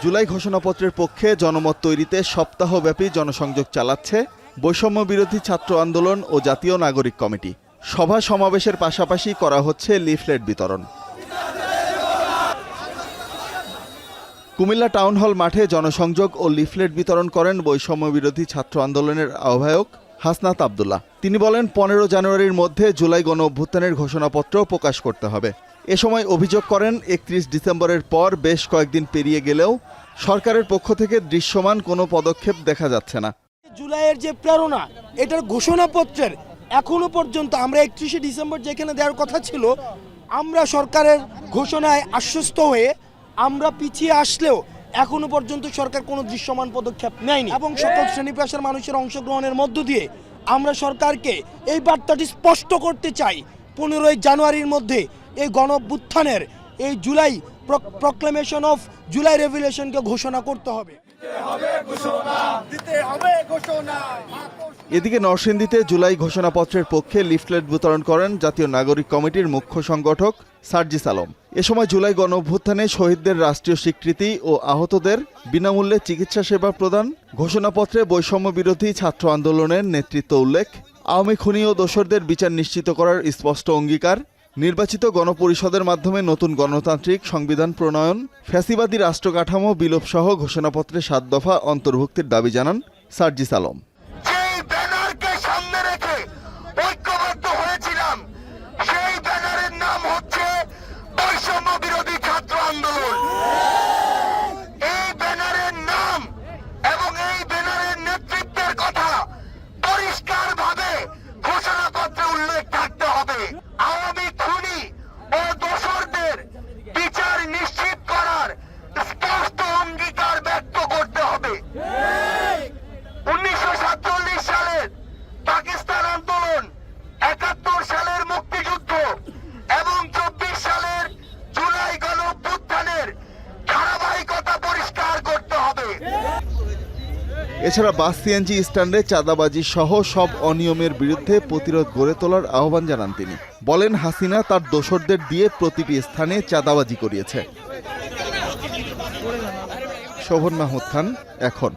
জুলাই ঘোষণাপত্রের পক্ষে জনমত তৈরিতে সপ্তাহব্যাপী জনসংযোগ চালাচ্ছে বৈষম্য বিরোধী ছাত্র আন্দোলন ও জাতীয় নাগরিক কমিটি। সভা সমাবেশের পাশাপাশি করা হচ্ছে লিফলেট বিতরণ। কুমিল্লা টাউন হল মাঠে জনসংযোগ ও লিফলেট বিতরণ করেন বৈষম্য বিরোধী ছাত্র আন্দোলনের আহ্বায়ক হাসনাত আব্দুল্লাহ। তিনি বলেন, 15 জানুয়ারির মধ্যে জুলাই গণ অভ্যুত্থানের ঘোষণাপত্র প্রকাশ করতে হবে। এ সময় অভিযোগ করেন, 31 ডিসেম্বরের পর বেশ কয়েকদিন পেরিয়ে গেলেও সরকারের পক্ষ থেকে দৃশ্যমান কোনো পদক্ষেপ দেখা যাচ্ছে না। জুলাইয়ের যে প্রেরণা, এটার ঘোষণাপত্রের এখনো পর্যন্ত আমরা 31 ডিসেম্বর যেখানে দেওয়ার কথা ছিল, আমরা সরকারের ঘোষণায় আশ্বস্ত হয়ে আমরা পিছিয়ে আসলেও এখনো পর্যন্ত সরকার কোনো দৃশ্যমান পদক্ষেপ নেয়নি। এবং সকল শ্রেণী পেশার মানুষের অংশগ্রহণের মধ্য দিয়ে আমরা সরকারকে এই বার্তাটি স্পষ্ট করতে চাই, 15 জানুয়ারির মধ্যে এই গণ অভ্যুত্থানের এই জুলাই প্রক্লেমেশন অফ জুলাই রেভলিউশনকে ঘোষণা করতে হবে। এদিকে নরসিংদীতে জুলাই ঘোষণাপত্রের পক্ষে লিফলেট বিতরণ করেন জাতীয় নাগরিক কমিটির মুখ্য সংগঠক সার্জিস আলম। এ সময় জুলাই গণ অভ্যুত্থানে শহীদদের রাষ্ট্রীয় স্বীকৃতি ও আহতদের বিনামূল্যে চিকিৎসা সেবা প্রদান, ঘোষণাপত্রে বৈষম্য বিরোধী ছাত্র আন্দোলনের নেতৃত্ব উল্লেখ, আওয়ামী খুনি ও দোসরদের বিচার নিশ্চিত করার স্পষ্ট অঙ্গীকার, নির্বাচিত গণপরিষদের মাধ্যমে নতুন গণতান্ত্রিক সংবিধান প্রণয়ন, ফ্যাসিবাদী রাষ্ট্রকাঠামো বিলোপসহ ঘোষণাপত্রে 7 দফা অন্তর্ভুক্তির দাবি জানান সার্জিস আলম। যেই ব্যানারকে সামনে রেখে ঐক্যবদ্ধ হয়েছিলাম, সেই ব্যানারের নাম হচ্ছে বৈষম্য বিরোধী ছাত্র আন্দোলন। এই ব্যানারের নাম এবং এই ব্যানারের নেতৃত্বের কথা পরিষ্কারভাবে ঘোষণাপত্রে উল্লেখ থাকতে হবে। আওয়ামী খুনি ও দোসরদের বিচার নিশ্চিত করার স্পষ্ট অঙ্গীকার ব্যক্ত করতে হবে। 1947 সালের পাকিস্তান আন্দোলন, 71 সালের মুক্তিযুদ্ধ এবং 24 সালের জুলাই গণ অভ্যুত্থানের ধারাবাহিকতা পরিষ্কার করতে হবে। এছাড়া বাস সিএনজি স্ট্যান্ডে চাঁদাবাজি সহ সব অনিয়মের বিরুদ্ধে প্রতিরোধ গড়ে তোলার আহ্বান জানান তিনি। বলেন, হাসিনা তার দোসরদের দিয়ে প্রতিটি স্থানে চাঁদাবাজি করিয়েছে। শোভন মাহমুদ খান, এখন।